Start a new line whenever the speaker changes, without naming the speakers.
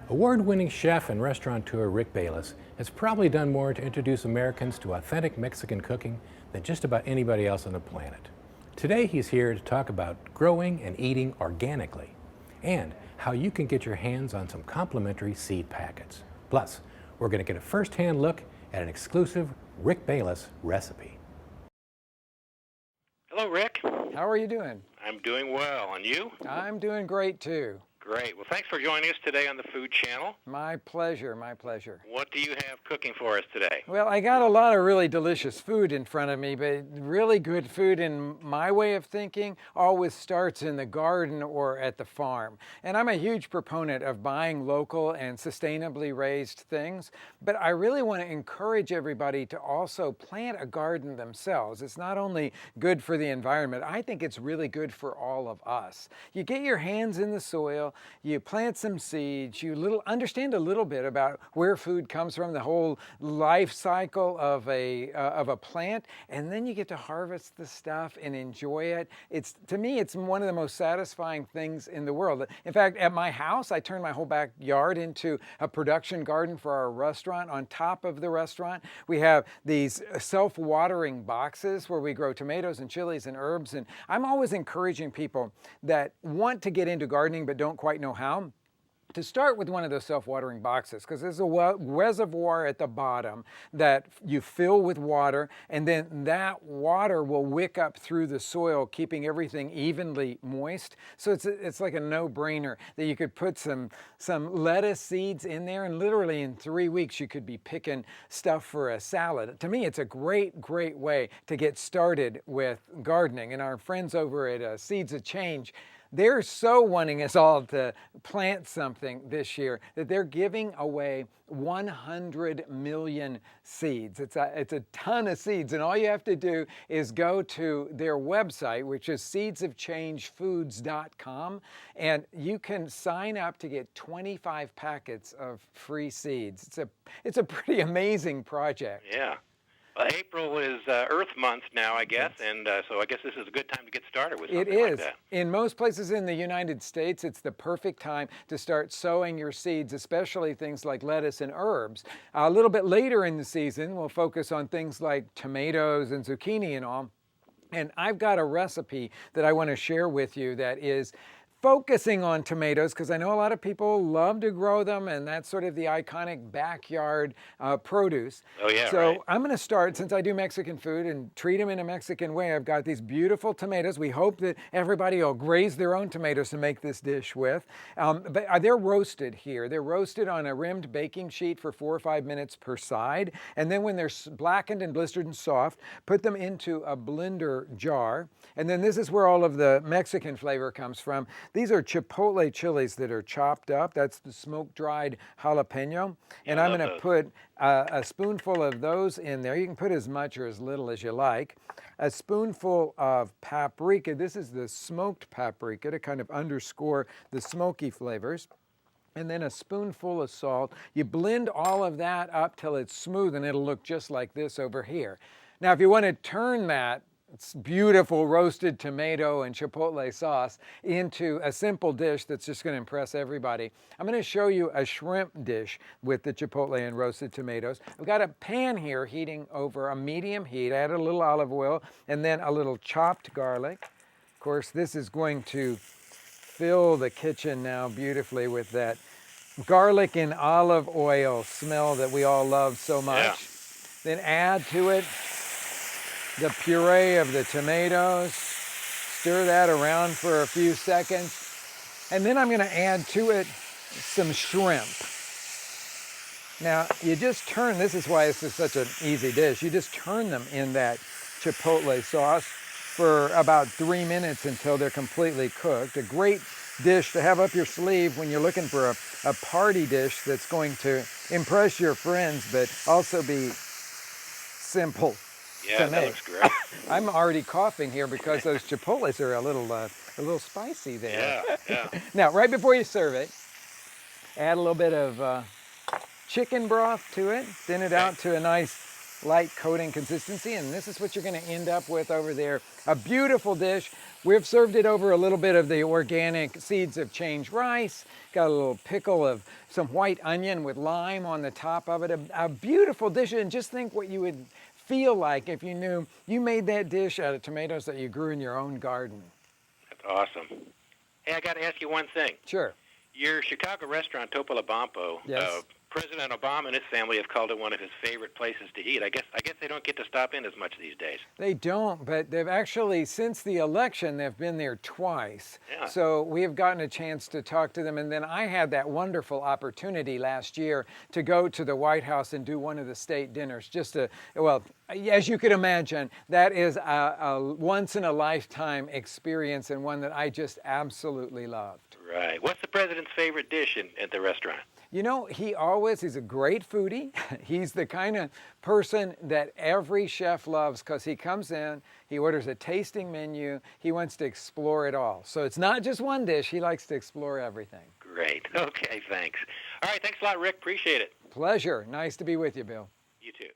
Award-winning chef and restaurateur Rick Bayless has probably done more to introduce Americans to authentic Mexican cooking than just about anybody else on the planet. Today he's here to talk about growing and eating organically and how you can get your hands on some complimentary seed packets. Plus, we're going to get a first-hand look at an exclusive Rick Bayless recipe.
Hello, Rick.
How are you doing?
I'm doing well. And you?
I'm doing great too.
Great. Well, thanks for joining us today on the Food Channel.
My pleasure, my pleasure.
What do you have cooking for us today?
Well, I got a lot of really delicious food in front of me, but really good food in my way of thinking always starts in the garden or at the farm. And I'm a huge proponent of buying local and sustainably raised things, but I really want to encourage everybody to also plant a garden themselves. It's not only good for the environment, I think it's really good for all of us. You get your hands in the soil, you plant some seeds, you understand a little bit about where food comes from, the whole life cycle of a plant, and then you get to harvest the stuff and enjoy it. To me, it's one of the most satisfying things in the world. In fact, at my house, I turned my whole backyard into a production garden for our restaurant. On top of the restaurant, we have these self-watering boxes where we grow tomatoes and chilies and herbs, and I'm always encouraging people that want to get into gardening but don't quite know how, to start with one of those self-watering boxes, because there's a reservoir at the bottom that you fill with water, and then that water will wick up through the soil, keeping everything evenly moist. So it's like a no-brainer that you could put some lettuce seeds in there, and literally in 3 weeks you could be picking stuff for a salad. To me, it's a great way to get started with gardening. And our friends over at Seeds of Change, they're so wanting us all to plant something this year that they're giving away 100 million seeds. It's a ton of seeds, and all you have to do is go to their website, which is seedsofchangefoods.com, and you can sign up to get 25 packets of free seeds. It's a pretty amazing project.
Yeah. Well, April is Earth Month now, I guess, and so I guess this is a good time to get started with something like that.
In most places in the United States, it's the perfect time to start sowing your seeds, especially things like lettuce and herbs. A little bit later in the season, we'll focus on things like tomatoes and zucchini and all. And I've got a recipe that I want to share with you that is focusing on tomatoes, because I know a lot of people love to grow them, and that's sort of the iconic backyard produce.
Oh, yeah,
so
right.
I'm going to start, since I do Mexican food and treat them in a Mexican way, I've got these beautiful tomatoes. We hope that everybody will graze their own tomatoes to make this dish with. But they're roasted here. They're roasted on a rimmed baking sheet for 4 or 5 minutes per side. And then when they're blackened and blistered and soft, put them into a blender jar. And then this is where all of the Mexican flavor comes from. These are Chipotle chilies that are chopped up. That's the smoke-dried jalapeno. And I'm going to put a spoonful of those in there. You can put as much or as little as you like. A spoonful of paprika. This is the smoked paprika to kind of underscore the smoky flavors. And then a spoonful of salt. You blend all of that up till it's smooth, and it'll look just like this over here. Now, if you want to turn that it's beautiful roasted tomato and chipotle sauce into a simple dish that's just going to impress everybody, I'm going to show you a shrimp dish with the chipotle and roasted tomatoes. I've got a pan here heating over a medium heat. I added a little olive oil and then a little chopped garlic. Of course, this is going to fill the kitchen now beautifully with that garlic and olive oil smell that we all love so much.
Yeah.
Then add to it the puree of the tomatoes, stir that around for a few seconds, and then I'm going to add to it some shrimp. Now, you just turn, this is why this is such an easy dish, you just turn them in that chipotle sauce for about 3 minutes until they're completely cooked. A great dish to have up your sleeve when you're looking for a party dish that's going to impress your friends, but also be simple.
Yeah, that looks great.
I'm already coughing here because those chipotles are a little spicy there.
Yeah.
Now, right before you serve it, add a little bit of chicken broth to it. Thin it out to a nice light coating consistency, and this is what you're going to end up with over there. A beautiful dish. We've served it over a little bit of the organic seeds of change rice, got a little pickle of some white onion with lime on the top of it. A beautiful dish, and just think what you would feel like if you knew you made that dish out of tomatoes that you grew in your own garden.
That's awesome. Hey, I got to ask you one thing.
Sure.
Your Chicago restaurant, Topolobampo,
yes.
President Obama and his family have called it one of his favorite places to eat. I guess they don't get to stop in as much these days.
They don't, but they've actually, since the election, they've been there twice.
Yeah.
So we have gotten a chance to talk to them. And then I had that wonderful opportunity last year to go to the White House and do one of the state dinners. Well, as you can imagine, that is a once-in-a-lifetime experience, and one that I just absolutely loved.
Right. What's the president's favorite dish at the restaurant?
You know, he's a great foodie. He's the kind of person that every chef loves, because he comes in, he orders a tasting menu, he wants to explore it all. So it's not just one dish, he likes to explore everything.
Great. Okay, thanks. All right, thanks a lot, Rick. Appreciate it.
Pleasure. Nice to be with you, Bill.
You too.